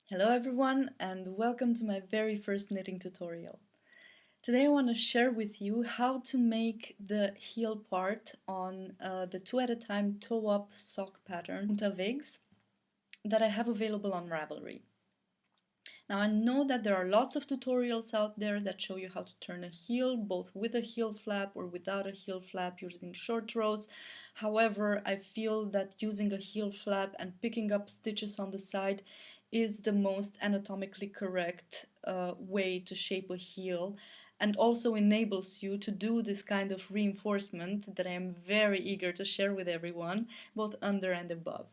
Hello everyone and welcome to my very first knitting tutorial. Today I want to share with you how to make the heel part on the 2 at a time toe-up sock pattern Unterwegs that I have available on Ravelry. Now I know that there are lots of tutorials out there that show you how to turn a heel, both with a heel flap or without a heel flap using short rows. However, I feel that using a heel flap and picking up stitches on the side is the most anatomically correct way to shape a heel, and also enables you to do this kind of reinforcement that I am very eager to share with everyone, both under and above.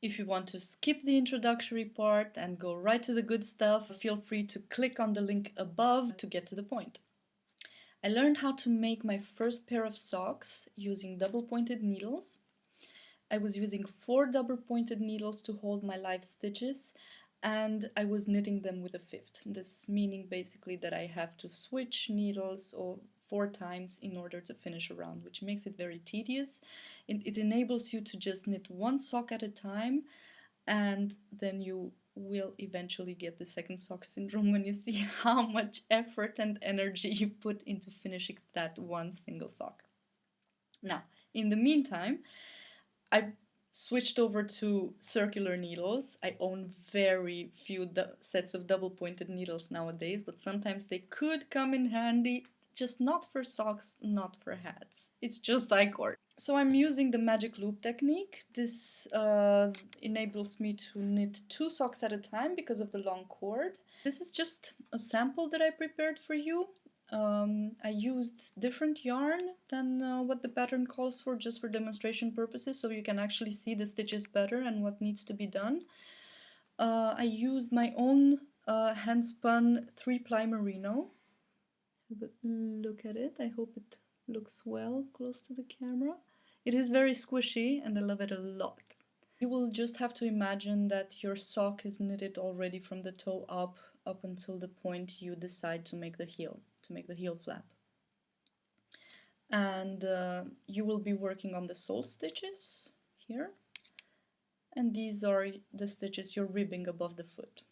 If you want to skip the introductory part and go right to the good stuff, feel free to click on the link above to get to the point. I learned how to make my first pair of socks using double-pointed needles. I was using 4 double-pointed needles to hold my live stitches, and I was knitting them with a fifth. This meaning basically that I have to switch needles or 4 times in order to finish a round, which makes it very tedious. It enables you to just knit one sock at a time, and then you will eventually get the second sock syndrome when you see how much effort and energy you put into finishing that one single sock. Now, in the meantime, I switched over to circular needles. I own very few sets of double-pointed needles nowadays, but sometimes they could come in handy, just not for socks, not for hats. It's just like cord. So I'm using the magic loop technique. This enables me to knit 2 socks at a time because of the long cord. This is just a sample that I prepared for you. I used different yarn than what the pattern calls for, just for demonstration purposes, so you can actually see the stitches better and what needs to be done. I used my own hand-spun 3-ply merino. Have a look at it. I hope it looks well close to the camera. It is very squishy and I love it a lot. You will just have to imagine that your sock is knitted already from the toe up until the point you decide to make the heel flap. And you will be working on the sole stitches here, and these are the stitches you're ribbing above the foot.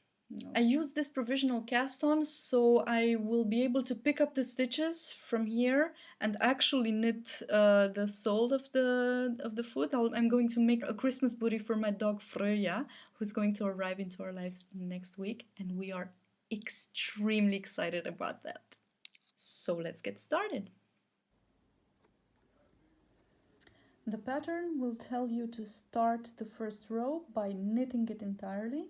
I used this provisional cast on so I will be able to pick up the stitches from here and actually knit the sole of the foot. I'm going to make a Christmas booty for my dog Freya, who's going to arrive into our lives next week, and we are extremely excited about that. So let's get started. The pattern will tell you to start the first row by knitting it entirely.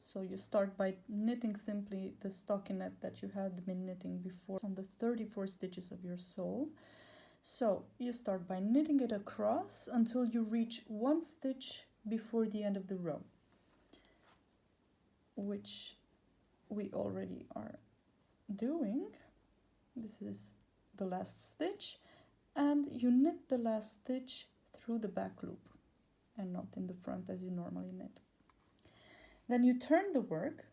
So you start by knitting simply the stockinette that you had been knitting before on the 34 stitches of your sole. So you start by knitting it across until you reach 1 stitch before the end of the row, which we already are doing. This is the last stitch, and you knit the last stitch through the back loop and not in the front as you normally knit. Then you turn the work,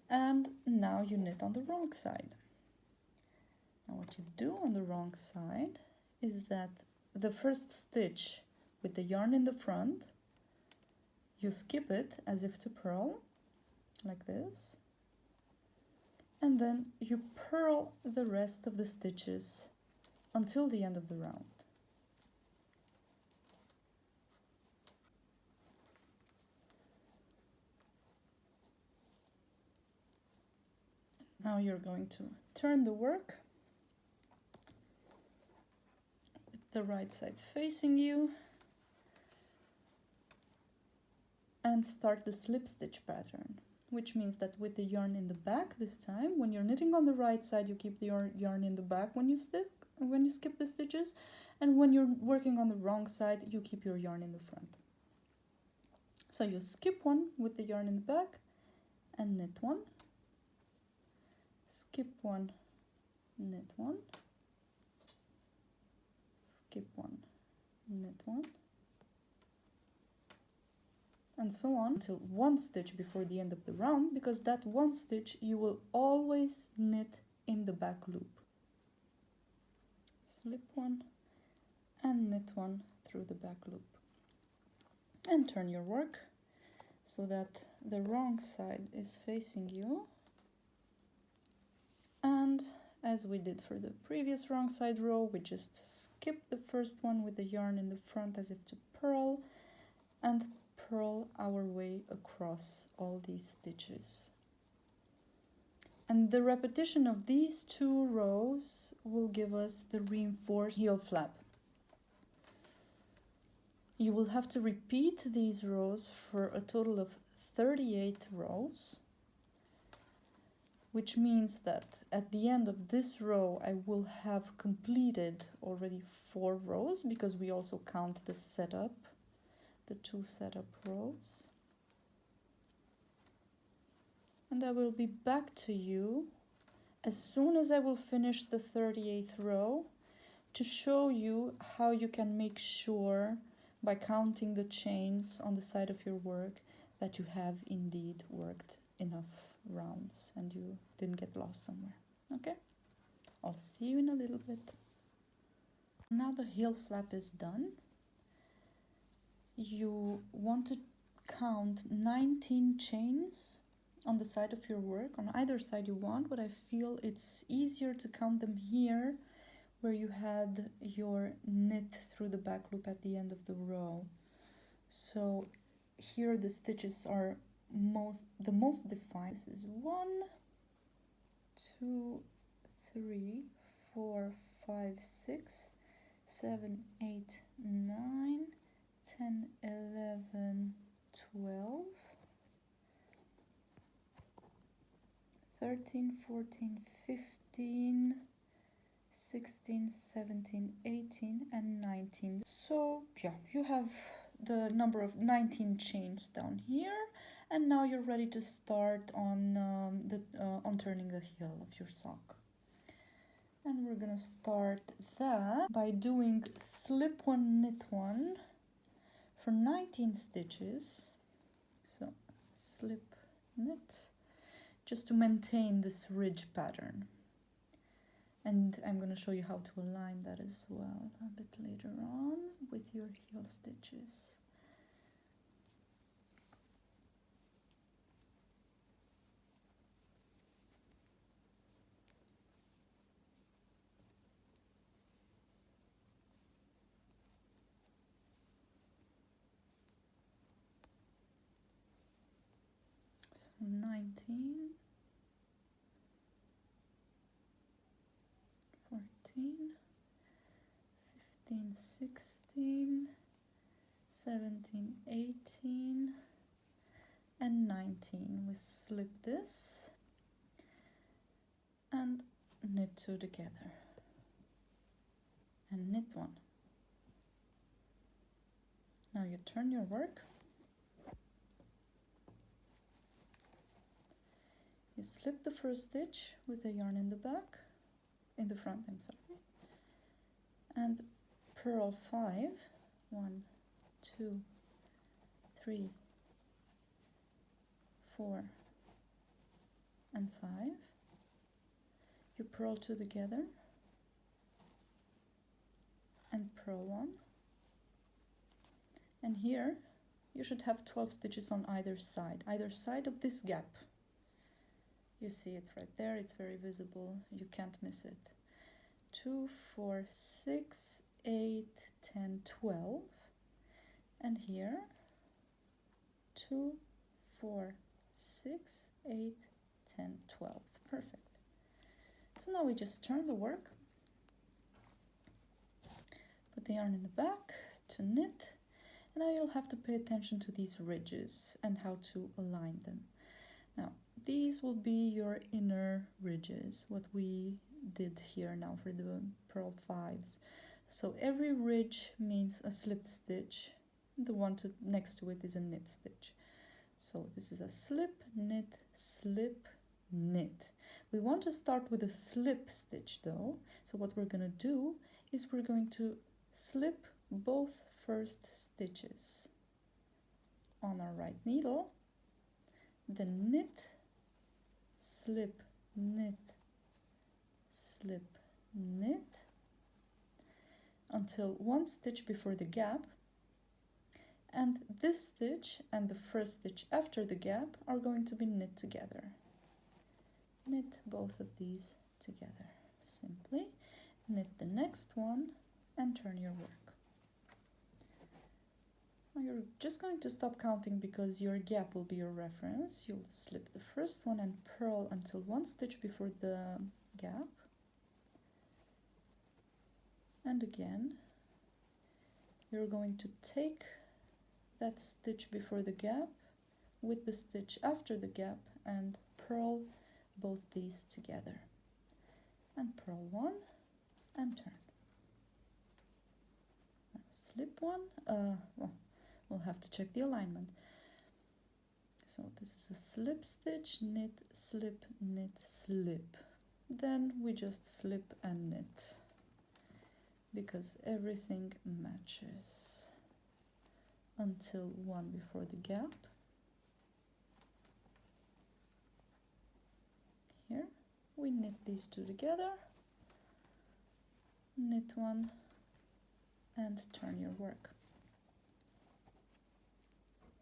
and now you knit on the wrong side. Now what you do on the wrong side is that the first stitch with the yarn in the front, you skip it as if to purl, like this, and then you purl the rest of the stitches until the end of the round. Now you're going to turn the work with the right side facing you and start the slip stitch pattern, which means that with the yarn in the back this time, when you're knitting on the right side, you keep the yarn in the back when you skip the stitches, and when you're working on the wrong side, you keep your yarn in the front. So you skip one with the yarn in the back and knit one, skip one, knit one, skip one, knit one, and so on until 1 stitch before the end of the round, because that 1 stitch you will always knit in the back loop. Slip one and knit one through the back loop and turn your work. so that the wrong side is facing you. And as we did for the previous wrong side row, we just skip the first one with the yarn in the front as if to purl, and purl our way across all these stitches. And the repetition of these 2 rows will give us the reinforced heel flap. You will have to repeat these rows for a total of 38 rows, which means that at the end of this row I will have completed already 4 rows, because we also count the setup, the 2 setup rows. And I will be back to you as soon as I will finish the 38th row to show you how you can make sure, by counting the chains on the side of your work, that you have indeed worked enough rounds and you didn't get lost somewhere. Okay? I'll see you in a little bit. Now the heel flap is done. You want to count 19 chains on the side of your work, on either side you want, but I feel it's easier to count them here where you had your knit through the back loop at the end of the row. So here the stitches are the most defined. This is 1, 2, 3, 4, 5, 6, 7, 8, 9, 10, 11, 12, 13, 14, 15, 16, 17, 18, and 19. So yeah, you have the number of 19 chains down here, and now you're ready to start on turning the heel of your sock. And we're gonna start that by doing slip 1, knit 1 for 19 stitches. So slip, knit, just to maintain this ridge pattern. And I'm going to show you how to align that as well a bit later on with your heel stitches. So 19, 14, 15, 16, 17, 18, and 19. We slip this and knit 2 together and knit 1. Now you turn your work. You slip the first stitch with the yarn in the front, I'm sorry, and purl 5, 1, 2, 3, 4, and 5. You purl 2 together and purl 1. And here you should have 12 stitches on either side of this gap. You see it right there, it's very visible, you can't miss it. 2, 4, 6, 8, 10, 12. And here 2, 4, 6, 8, 10, 12. Perfect. So now we just turn the work, put the yarn in the back to knit, and now you'll have to pay attention to these ridges and how to align them. Now these will be your inner ridges, what we did here now for the purl 5s. So every ridge means a slipped stitch, the one next to it is a knit stitch. So this is a slip, knit, slip, knit. We want to start with a slip stitch though, so what we're going to do is we're going to slip both first stitches on our right needle, then knit, slip, knit, slip, knit, until one stitch before the gap And this stitch and the first stitch after the gap are going to be knit together. Knit both of these together. Simply knit the next one and turn your work. Now you're just going to stop counting because your gap will be your reference. You'll slip the first one and purl until one stitch before the gap. And again, you're going to take that stitch before the gap with the stitch after the gap and purl both these together. And purl one and turn. Now slip one. Well, we'll have to check the alignment. So this is a slip stitch, knit, slip, knit, slip. Then we just slip and knit because everything matches until one before the gap. Here we knit these two together, knit one and turn your work.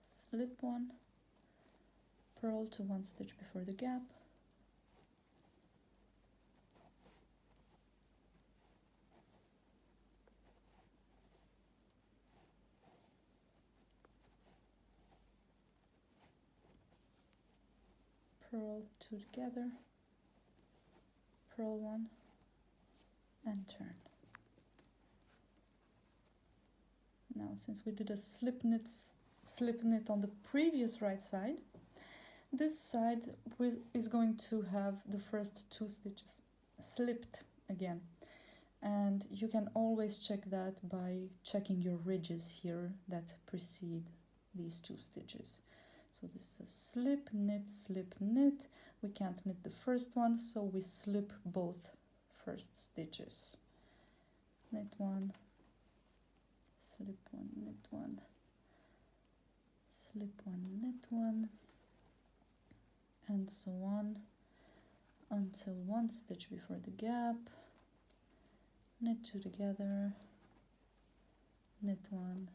Slip one, purl to one stitch before the gap, purl two together, purl one and turn. Now since we did a slip knit on the previous right side, this side is going to have the first two stitches slipped again, and you can always check that by checking your ridges here that precede these two stitches. So this is a slip knit. We can't knit the first one, so we slip both first stitches. Knit one, slip one, knit one, slip one, knit one, and so on until one stitch before the gap, knit two together, knit one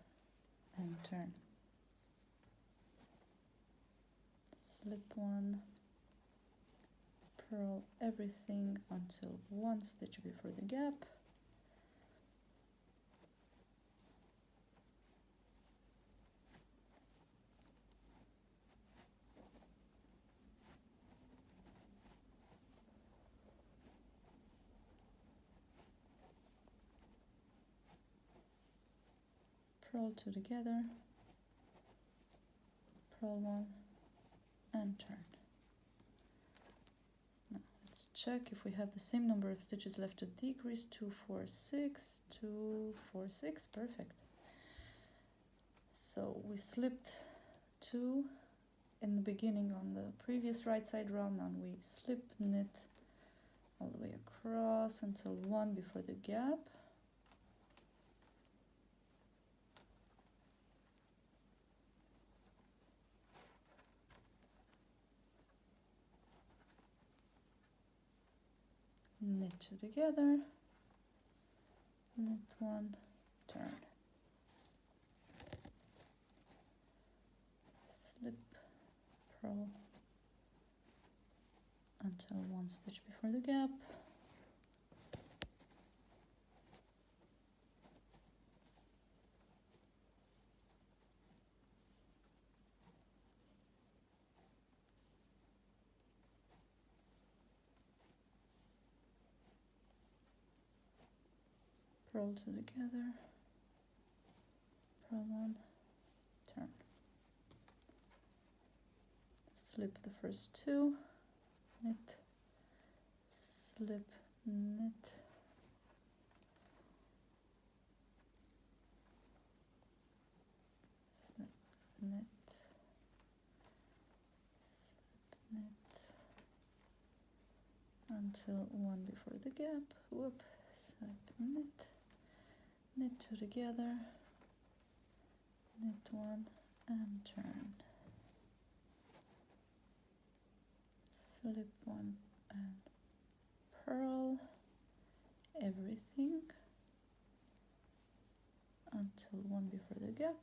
and turn. Slip one, purl everything until one stitch before the gap, purl two together, purl one and turn. Now let's check if we have the same number of stitches left to decrease. 2, 4, 6, 2, 4, 6, perfect. So we slipped 2 in the beginning on the previous right side round, and we slip knit all the way across until 1 before the gap. Knit two together, knit one, turn, slip, purl until one stitch before the gap, purl two together, purl one, turn. Slip the first two, knit, slip, knit, slip, knit, slip, knit until one before the gap. Whoop, slip, knit, knit two together, knit one and turn, slip one and purl everything until one before the gap,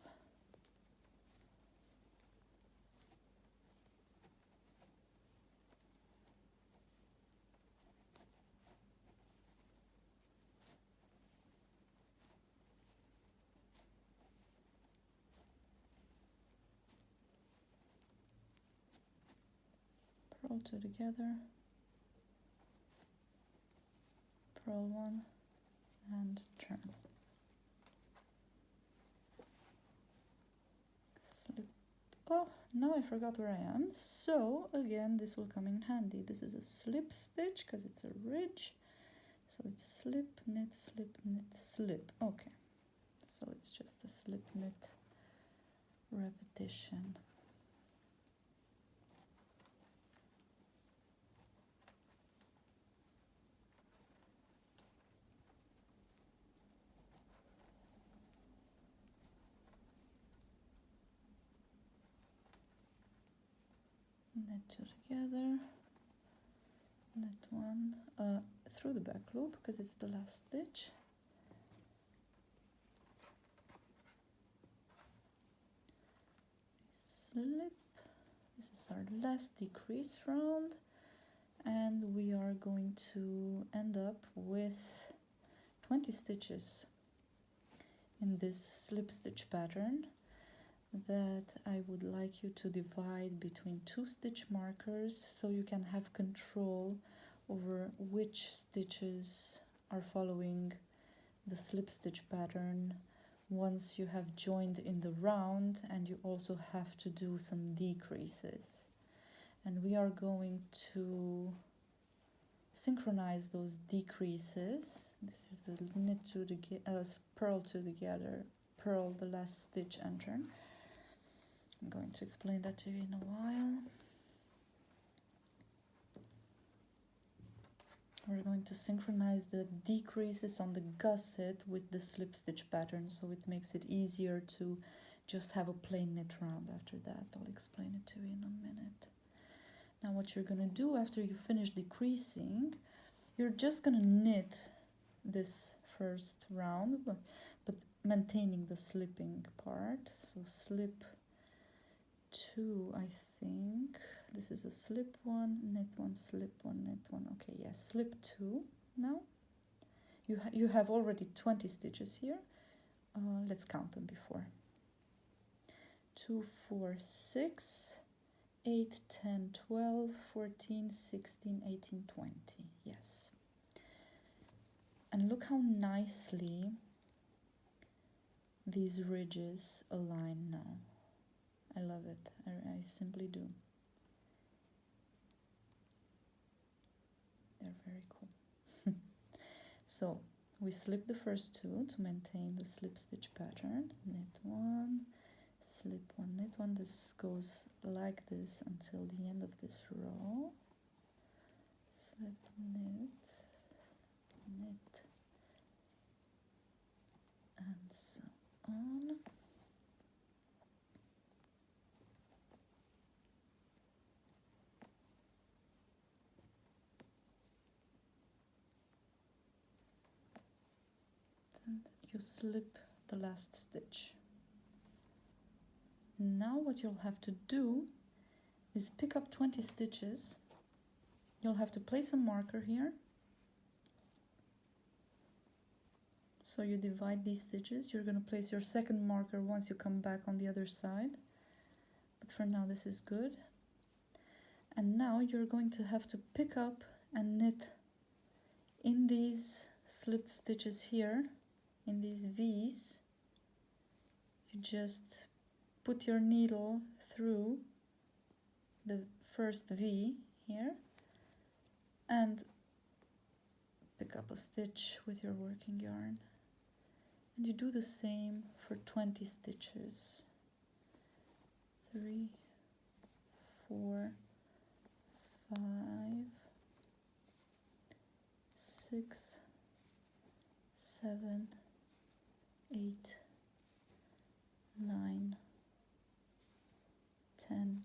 purl 2 together, purl 1, and turn. Slip. Oh, now I forgot where I am. So again, this will come in handy. This is a slip stitch because it's a ridge. So it's slip, knit, slip, knit, slip. Okay, so it's just a slip, knit repetition. Knit 2 together, knit 1 through the back loop because it's the last stitch. Slip. This is our last decrease round, and we are going to end up with 20 stitches in this slip stitch pattern that I would like you to divide between 2 stitch markers so you can have control over which stitches are following the slip stitch pattern once you have joined in the round, and you also have to do some decreases. And we are going to synchronize those decreases. This is the knit 2 together, purl 2 together, purl the last stitch and turn. I'm going to explain that to you in a while. We're going to synchronize the decreases on the gusset with the slip stitch pattern, so it makes it easier to just have a plain knit round after that. I'll explain it to you in a minute. Now what you're going to do after you finish decreasing, you're just going to knit this first round, but maintaining the slipping part. So slip 2, I think. This is a slip 1, knit 1, slip 1, knit 1. Okay, yes, slip 2. Now you have already 20 stitches here. Let's count them before. 2, 4, 6, 8, 10, 12, 14, 16, 18, 20. Yes. And look how nicely these ridges align now. I love it. I simply do. They're very cool. So we slip the first 2 to maintain the slip stitch pattern. Knit 1, slip 1, knit 1. This goes like this until the end of this row. Slip, knit, knit, and so on. You slip the last stitch. Now what you'll have to do is pick up 20 stitches. You'll have to place a marker here. So you divide these stitches. You're going to place your second marker once you come back on the other side. But for now this is good. And now you're going to have to pick up and knit in these slipped stitches here, in these V's. You just put your needle through the first V here and pick up a stitch with your working yarn. And you do the same for 20 stitches. 3, 4, 5, 6, 7, 8, 9, 10,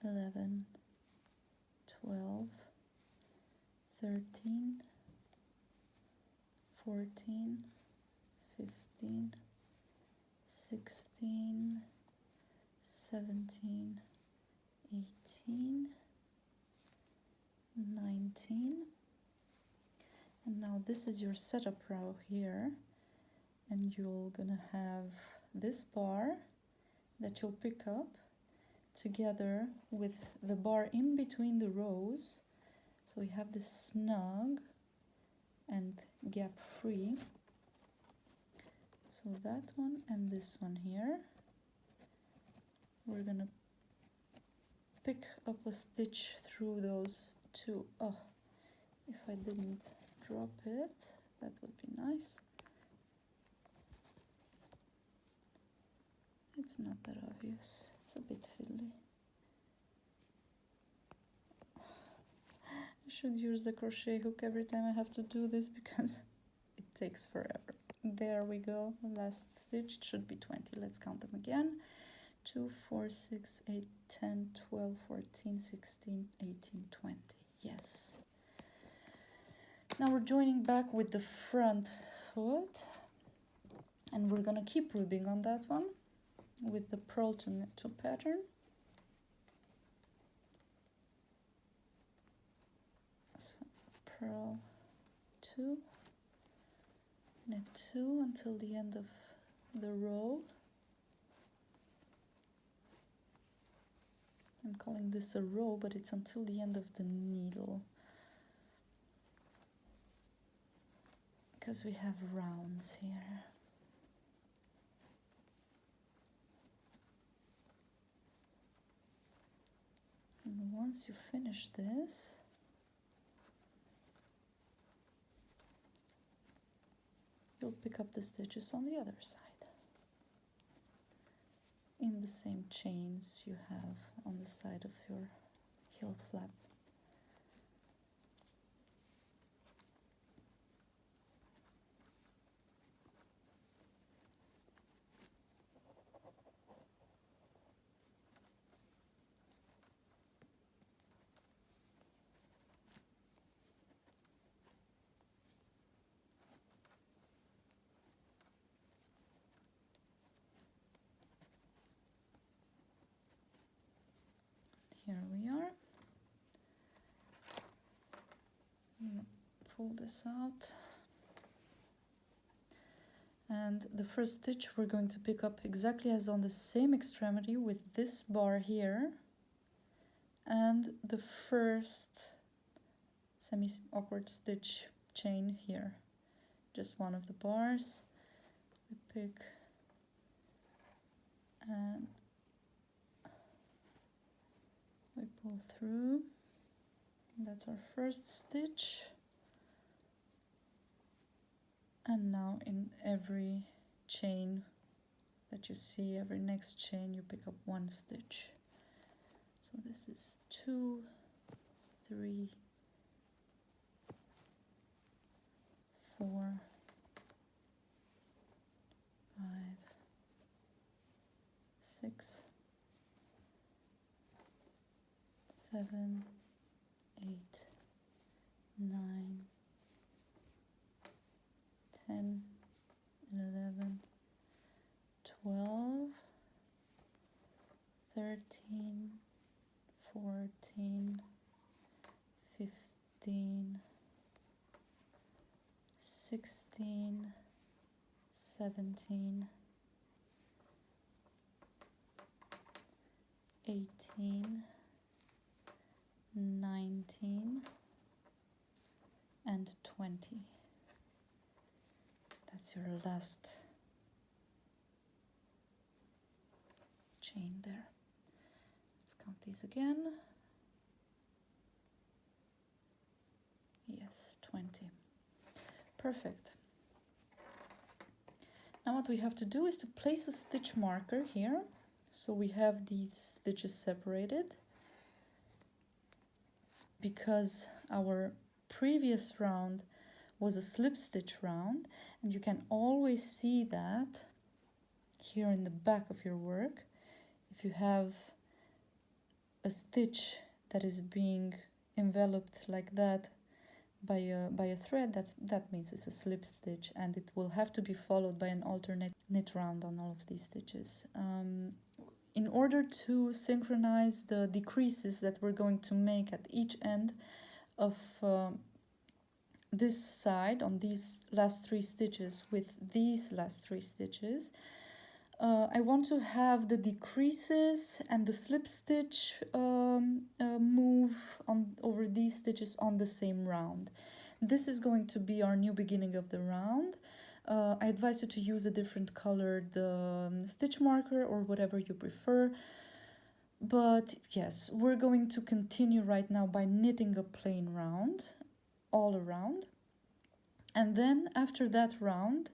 11, 12, 13, 14, 15, 16, 17, 18, 19. And now this is your setup row here, and you're gonna have this bar that you'll pick up together with the bar in between the rows, so we have this snug and gap free. So that one and this one here, we're gonna pick up a stitch through those two. Oh, if I didn't drop it, that would be nice. It's not that obvious, it's a bit fiddly. I should use the crochet hook every time I have to do this because it takes forever. There we go, last stitch. It should be 20. Let's count them again. 2, 4, 6, 8, 10, 12, 14, 16, 18, 20. Yes. Now we're joining back with the front foot, and we're gonna keep ribbing on that one with the purl to knit 2 pattern. So purl 2, knit 2 until the end of the row. I'm calling this a row, but it's until the end of the needle, because we have rounds here. And once you finish this, you'll pick up the stitches on the other side in the same chains you have on the side of your heel flap. Here we are. I'm gonna pull this out. And the first stitch we're going to pick up exactly as on the same extremity with this bar here and the first semi-awkward stitch chain here. Just one of the bars. We pick and we pull through. That's our first stitch. And now in every chain that you see, every next chain, you pick up 1 stitch. So this is 2, 3, 4, 5, 6, 7, 8, 9, 10, 11, 12, 13, 14, 15, 16, 17, 18, 19, and 20. That's your last chain there. Let's count these again. Yes, 20. Perfect. Now what we have to do is to place a stitch marker here, so we have these stitches separated, because our previous round was a slip stitch round, and you can always see that here in the back of your work. If you have a stitch that is being enveloped like that by a thread, that means it's a slip stitch, and it will have to be followed by an alternate knit round on all of these stitches. In order to synchronize the decreases that we're going to make at each end of this side on these last 3 stitches with these last 3 stitches, I want to have the decreases and the slip stitch move on over these stitches on the same round. This is going to be our new beginning of the round. I advise you to use a different colored stitch marker or whatever you prefer. But yes, we're going to continue right now by knitting a plain round all around. And then after that round,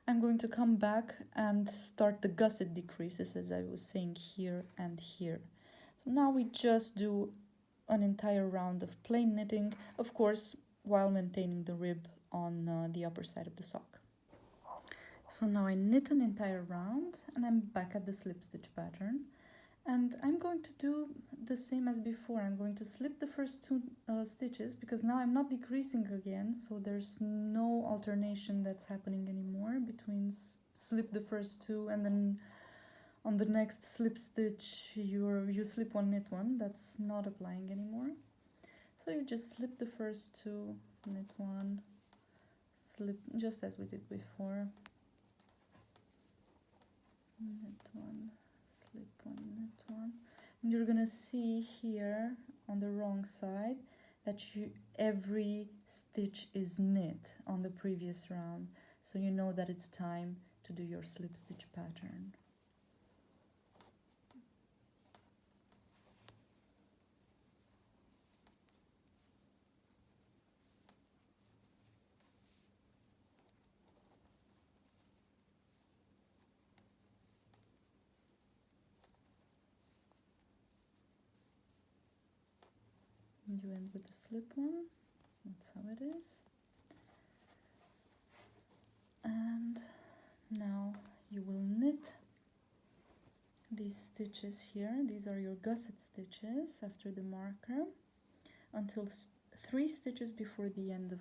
I'm going to come back and start the gusset decreases, as I was saying, here and here. So now we just do an entire round of plain knitting, of course, while maintaining the rib on the upper side of the sock. So now I knit an entire round and I'm back at the slip stitch pattern. And I'm going to do the same as before. I'm going to slip the first two stitches because now I'm not decreasing again, so there's no alternation that's happening anymore between slip the first two and then on the next slip stitch you slip one, knit one. That's not applying anymore. So you just slip the first two, knit one, slip, just as we did before, knit one, slip one, knit one. And you're gonna see here on the wrong side that every stitch is knit on the previous round, so you know that it's time to do your slip stitch pattern. And you end with the slip one. That's how it is. And now you will knit these stitches here. These are your gusset stitches after the marker until 3 stitches before the end of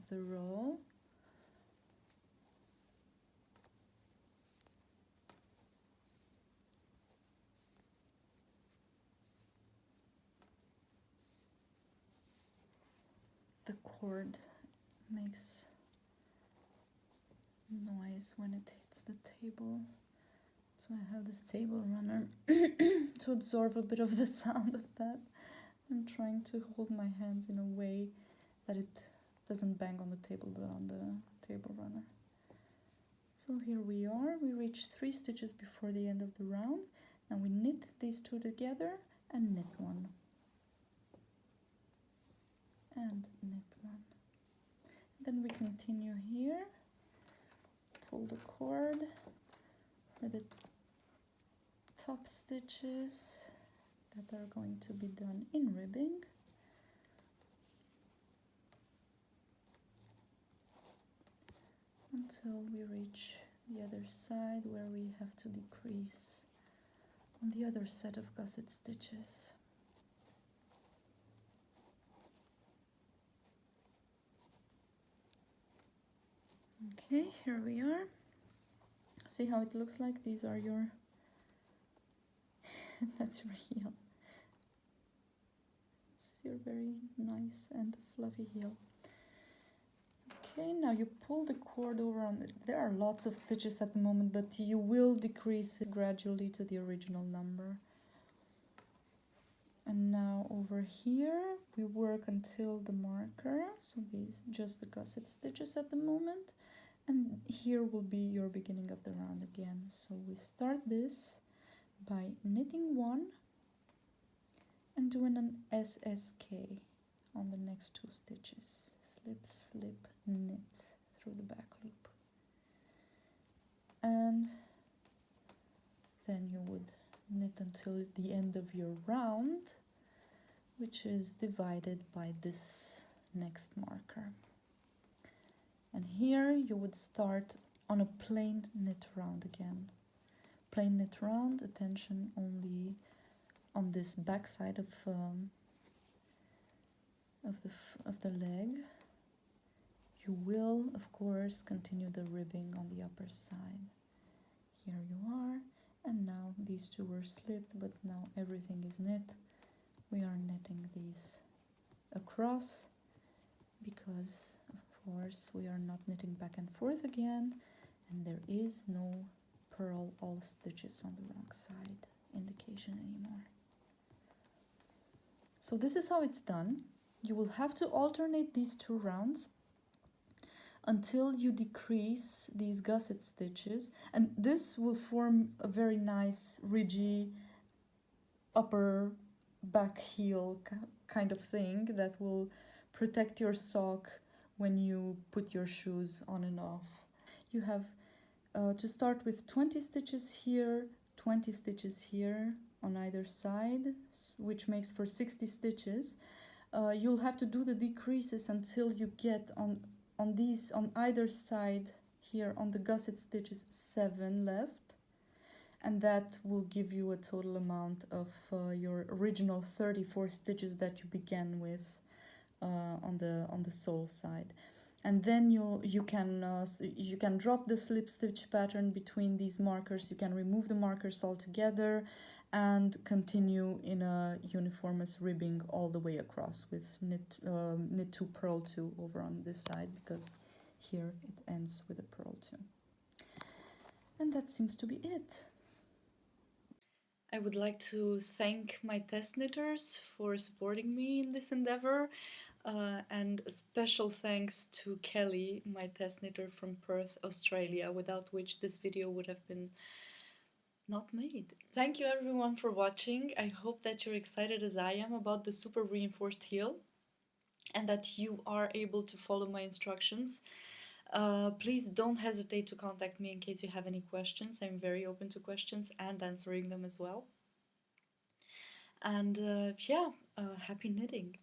the row. The cord makes noise when it hits the table, so I have this table runner to absorb a bit of the sound of that. I'm trying to hold my hands in a way that it doesn't bang on the table but on the table runner. So here we are, we reach 3 stitches before the end of the round. Now we knit these two together and knit one. And knit one. Then we continue here, pull the cord for the top stitches that are going to be done in ribbing. Until we reach the other side where we have to decrease on the other set of gusset stitches. Okay, here we are. See how it looks like? These are your that's your heel. It's your very nice and fluffy heel. Okay, now you pull the cord over on it. There are lots of stitches at the moment, but you will decrease it gradually to the original number. And now over here we work until the marker, so these just the gusset stitches at the moment, and here will be your beginning of the round again. So we start this by knitting one and doing an SSK on the next 2 stitches. Slip, slip, knit through the back loop. And then you would knit until the end of your round, which is divided by this next marker. And here you would start on a plain knit round again. Plain knit round, attention only on this back side of the leg. You will, of course, continue the ribbing on the upper side. Here you are, and now these two were slipped, but now everything is knit. We are knitting these across because, of course, we are not knitting back and forth again, and there is no purl all stitches on the wrong side indication anymore. So this is how it's done. You will have to alternate these 2 rounds until you decrease these gusset stitches, and this will form a very nice ridgy upper back heel kind of thing that will protect your sock when you put your shoes on and off. You have to start with 20 stitches here, 20 stitches here on either side, which makes for 60 stitches. You'll have to do the decreases until you get on either side here on the gusset stitches 7 left, and that will give you a total amount of your original 34 stitches that you began with on the sole side. And then you can drop the slip stitch pattern between these markers. You can remove the markers altogether and continue in a uniformous ribbing all the way across with knit 2, purl 2 over on this side, because here it ends with a purl 2. And that seems to be it. I would like to thank my test knitters for supporting me in this endeavor, and a special thanks to Kelly, my test knitter from Perth, Australia, without which this video would have been not made. Thank you everyone for watching. I hope that you're excited as I am about the super reinforced heel and that you are able to follow my instructions. Please don't hesitate to contact me in case you have any questions. I'm very open to questions and answering them as well. And happy knitting!